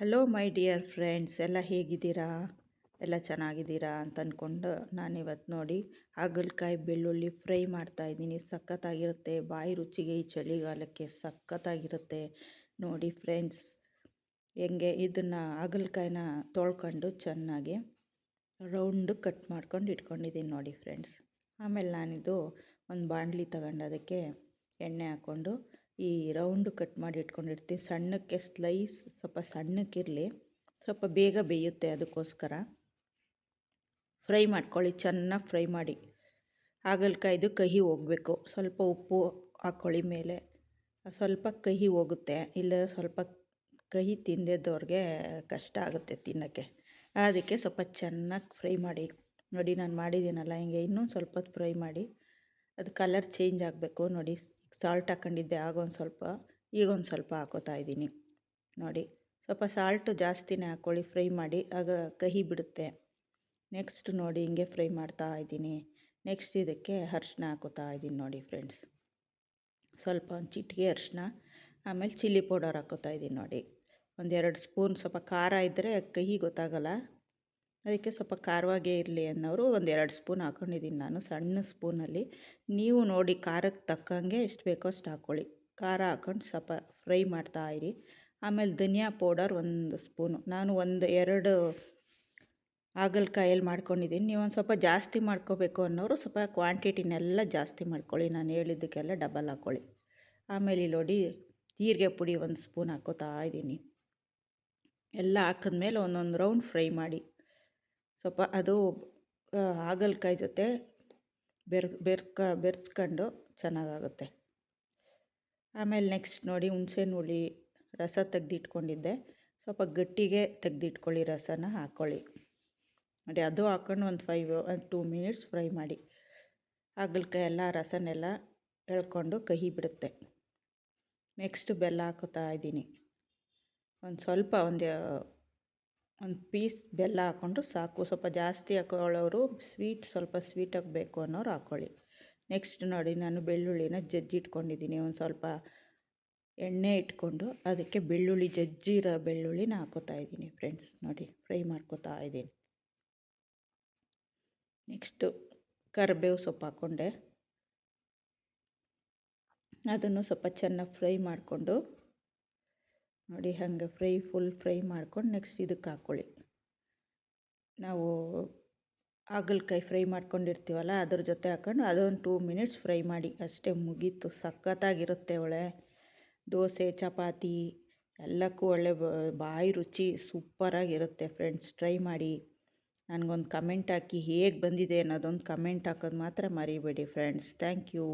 Hello my dear friends, ಎಲ್ಲ ಹೇಗಿದ್ದೀರಾ? ಎಲ್ಲ ಚೆನ್ನಾಗಿದ್ದೀರಾ ಅಂತ ಅಂದ್ಕೊಂಡು ನಾನಿವತ್ತು ನೋಡಿ ಹಾಗಲಕಾಯಿ ಬೆಳ್ಳುಳ್ಳಿ ಫ್ರೈ ಮಾಡ್ತಾಯಿದ್ದೀನಿ. ಸಖತ್ತಾಗಿರುತ್ತೆ, ಬಾಯಿ ರುಚಿಗೆ ಈ ಚಳಿಗಾಲಕ್ಕೆ ಸಖತ್ತಾಗಿರುತ್ತೆ. ನೋಡಿ ಫ್ರೆಂಡ್ಸ್, ಹೆಂಗೆ ಇದನ್ನು ಹಾಗಲಕಾಯಿನ ತೊಳ್ಕೊಂಡು ಚೆನ್ನಾಗಿ ರೌಂಡು ಕಟ್ ಮಾಡ್ಕೊಂಡು ಇಟ್ಕೊಂಡಿದ್ದೀನಿ ನೋಡಿ ಫ್ರೆಂಡ್ಸ್. ಆಮೇಲೆ ನಾನಿದು ಒಂದು ಬಾಣಲಿ ತಗೊಂಡು ಅದಕ್ಕೆ ಎಣ್ಣೆ ಹಾಕ್ಕೊಂಡು ಈ ರೌಂಡು ಕಟ್ ಮಾಡಿ ಇಟ್ಕೊಂಡಿರ್ತೀನಿ. ಸಣ್ಣಕ್ಕೆ ಸ್ಲೈಸ್ ಸ್ವಲ್ಪ ಸಣ್ಣಕ್ಕಿರಲಿ, ಸ್ವಲ್ಪ ಬೇಗ ಬೇಯುತ್ತೆ, ಅದಕ್ಕೋಸ್ಕರ ಫ್ರೈ ಮಾಡ್ಕೊಳ್ಳಿ. ಚೆನ್ನಾಗಿ ಫ್ರೈ ಮಾಡಿ. ಹಾಗಲಕಾಯ್ದು ಕಹಿ ಹೋಗಬೇಕು. ಸ್ವಲ್ಪ ಉಪ್ಪು ಹಾಕ್ಕೊಳ್ಳಿ ಮೇಲೆ, ಸ್ವಲ್ಪ ಕಹಿ ಹೋಗುತ್ತೆ. ಇಲ್ಲ ಸ್ವಲ್ಪ ಕಹಿ ತಿಂದಿದ್ದವ್ರಿಗೆ ಕಷ್ಟ ಆಗುತ್ತೆ ತಿನ್ನೋಕ್ಕೆ. ಅದಕ್ಕೆ ಸ್ವಲ್ಪ ಚೆನ್ನಾಗಿ ಫ್ರೈ ಮಾಡಿ. ನೋಡಿ ನಾನು ಮಾಡಿದ್ದೀನಲ್ಲ, ಹಿಂಗೆ ಇನ್ನೊಂದು ಸ್ವಲ್ಪ ಹೊತ್ತು ಫ್ರೈ ಮಾಡಿ. ಅದು ಕಲರ್ ಚೇಂಜ್ ಆಗಬೇಕು. ನೋಡಿ, ಸಾಲ್ಟ್ ಹಾಕ್ಕೊಂಡಿದ್ದೆ ಆಗೊಂದು ಸ್ವಲ್ಪ, ಈಗೊಂದು ಸ್ವಲ್ಪ ಹಾಕೋತಾ ಇದ್ದೀನಿ. ನೋಡಿ, ಸ್ವಲ್ಪ ಸಾಲ್ಟು ಜಾಸ್ತಿನೇ ಹಾಕ್ಕೊಳ್ಳಿ ಫ್ರೈ ಮಾಡಿ, ಆಗ ಕಹಿ ಬಿಡುತ್ತೆ. ನೆಕ್ಸ್ಟ್ ನೋಡಿ ಹಿಂಗೆ ಫ್ರೈ ಮಾಡ್ತಾ ಇದ್ದೀನಿ. ನೆಕ್ಸ್ಟ್ ಇದಕ್ಕೆ ಅರಿಶಿನ ಹಾಕೋತಾ ಇದ್ದೀನಿ ನೋಡಿ ಫ್ರೆಂಡ್ಸ್. ಸ್ವಲ್ಪ ಒಂದು ಚಿಟಿಕೆ ಅರಿಶಿನ, ಆಮೇಲೆ ಚಿಲ್ಲಿ ಪೌಡರ್ ಹಾಕೋತಾ ಇದ್ದೀನಿ ನೋಡಿ. 1-2 ಸ್ಪೂನ್. ಸ್ವಲ್ಪ ಖಾರ ಇದ್ದರೆ ಕಹಿ ಗೊತ್ತಾಗಲ್ಲ, ಅದಕ್ಕೆ ಸ್ವಲ್ಪ ಖಾರವಾಗೇ ಇರಲಿ ಅನ್ನೋರು 1-2 ಸ್ಪೂನ್ ಹಾಕ್ಕೊಂಡಿದ್ದೀನಿ ನಾನು, ಸಣ್ಣ ಸ್ಪೂನಲ್ಲಿ. ನೀವು ನೋಡಿ ಖಾರಕ್ಕೆ ತಕ್ಕಂಗೆ ಎಷ್ಟು ಬೇಕೋ ಅಷ್ಟು ಹಾಕ್ಕೊಳ್ಳಿ. ಖಾರ ಹಾಕ್ಕೊಂಡು ಸ್ವಲ್ಪ ಫ್ರೈ ಮಾಡ್ತಾಯಿರಿ. ಆಮೇಲೆ ಧನಿಯಾ ಪೌಡರ್ 1 ಸ್ಪೂನು. ನಾನು 1-2 ಹಾಗಲಕಾಯಲ್ಲಿ ಮಾಡ್ಕೊಂಡಿದ್ದೀನಿ. ನೀವು ಒಂದು ಸ್ವಲ್ಪ ಜಾಸ್ತಿ ಮಾಡ್ಕೋಬೇಕು ಅನ್ನೋರು ಸ್ವಲ್ಪ ಕ್ವಾಂಟಿಟಿನೆಲ್ಲ ಜಾಸ್ತಿ ಮಾಡ್ಕೊಳ್ಳಿ. ನಾನು ಹೇಳಿದ್ದಕ್ಕೆಲ್ಲ ಡಬಲ್ ಹಾಕ್ಕೊಳ್ಳಿ. ಆಮೇಲೆ ಇಲ್ಲಿ ನೋಡಿ ಜೀರಿಗೆ ಪುಡಿ 1 ಸ್ಪೂನ್ ಹಾಕ್ಕೋತಾ ಇದ್ದೀನಿ. ಎಲ್ಲ ಹಾಕಿದ್ಮೇಲೆ ಒಂದೊಂದು ರೌಂಡ್ ಫ್ರೈ ಮಾಡಿ. ಸ್ವಲ್ಪ ಅದು ಹಾಗಲಕಾಯಿ ಜೊತೆ ಬೆರೆಸ್ಕೊಂಡು ಚೆನ್ನಾಗಾಗುತ್ತೆ. ಆಮೇಲೆ ನೆಕ್ಸ್ಟ್ ನೋಡಿ ಹುಣಸೆಹಣ್ಣು ಹುಳಿ ರಸ ತೆಗೆದಿಟ್ಕೊಂಡಿದ್ದೆ. ಸ್ವಲ್ಪ ಗಟ್ಟಿಗೆ ತೆಗೆದಿಟ್ಕೊಳ್ಳಿ, ರಸನ ಹಾಕ್ಕೊಳ್ಳಿ. ನೋಡಿ, ಅದು ಹಾಕ್ಕೊಂಡು ಒಂದು 2 ಮಿನಿಟ್ಸ್ ಫ್ರೈ ಮಾಡಿ. ಹಾಗಲಕಾಯಿ ಎಲ್ಲ ರಸನೆಲ್ಲ ಎಳ್ಕೊಂಡು ಕಹಿ ಬಿಡುತ್ತೆ. ನೆಕ್ಸ್ಟ್ ಬೆಲ್ಲ ಹಾಕೋತಾ ಇದ್ದೀನಿ. ಒಂದು ಪೀಸ್ ಬೆಲ್ಲ ಹಾಕ್ಕೊಂಡು ಸಾಕು. ಸ್ವಲ್ಪ ಜಾಸ್ತಿ ಹಾಕೊಳ್ಳೋರು ಸ್ವಲ್ಪ ಸ್ವೀಟಾಗಿ ಬೇಕು ಅನ್ನೋರು ಹಾಕ್ಕೊಳ್ಳಿ. ನೆಕ್ಸ್ಟ್ ನೋಡಿ, ನಾನು ಬೆಳ್ಳುಳ್ಳಿನ ಜಜ್ಜಿಟ್ಕೊಂಡಿದ್ದೀನಿ. ಒಂದು ಸ್ವಲ್ಪ ಎಣ್ಣೆ ಇಟ್ಕೊಂಡು ಅದಕ್ಕೆ ಜಜ್ಜಿರೋ ಬೆಳ್ಳುಳ್ಳಿನ ಹಾಕೋತಾ ಇದ್ದೀನಿ ಫ್ರೆಂಡ್ಸ್. ನೋಡಿ, ಫ್ರೈ ಮಾಡ್ಕೋತಾ ಇದ್ದೀನಿ. ನೆಕ್ಸ್ಟು ಕರಿಬೇವು ಸೊಪ್ಪು ಹಾಕ್ಕೊಂಡೆ. ಅದನ್ನು ಸ್ವಲ್ಪ ಚೆನ್ನಾಗಿ ಫ್ರೈ ಮಾಡಿಕೊಂಡು ನೋಡಿ, ಹಾಗೆ ಫುಲ್ ಫ್ರೈ ಮಾಡ್ಕೊಂಡು ನೆಕ್ಸ್ಟ್ ಇದಕ್ಕೆ ಹಾಕ್ಕೊಳ್ಳಿ. ನಾವು ಹಾಗಲಕಾಯಿ ಫ್ರೈ ಮಾಡ್ಕೊಂಡಿರ್ತೀವಲ್ಲ, ಅದ್ರ ಜೊತೆ ಹಾಕ್ಕೊಂಡು ಅದೊಂದು 2 ಮಿನಿಟ್ಸ್ ಫ್ರೈ ಮಾಡಿ, ಅಷ್ಟೇ, ಮುಗೀತು. ಸಖತ್ತಾಗಿರುತ್ತೆ. ದೋಸೆ, ಚಪಾತಿ ಎಲ್ಲಕ್ಕೂ ಒಳ್ಳೆ ಬಾಯಿ ರುಚಿ ಸೂಪರಾಗಿರುತ್ತೆ ಫ್ರೆಂಡ್ಸ್. ಟ್ರೈ ಮಾಡಿ. ನನಗೊಂದು ಕಮೆಂಟ್ ಹಾಕಿ, ಹೇಗೆ ಬಂದಿದೆ ಅನ್ನೋದೊಂದು ಕಮೆಂಟ್ ಹಾಕೋದು ಮಾತ್ರ ಮರಿಬೇಡಿ ಫ್ರೆಂಡ್ಸ್. Thank you.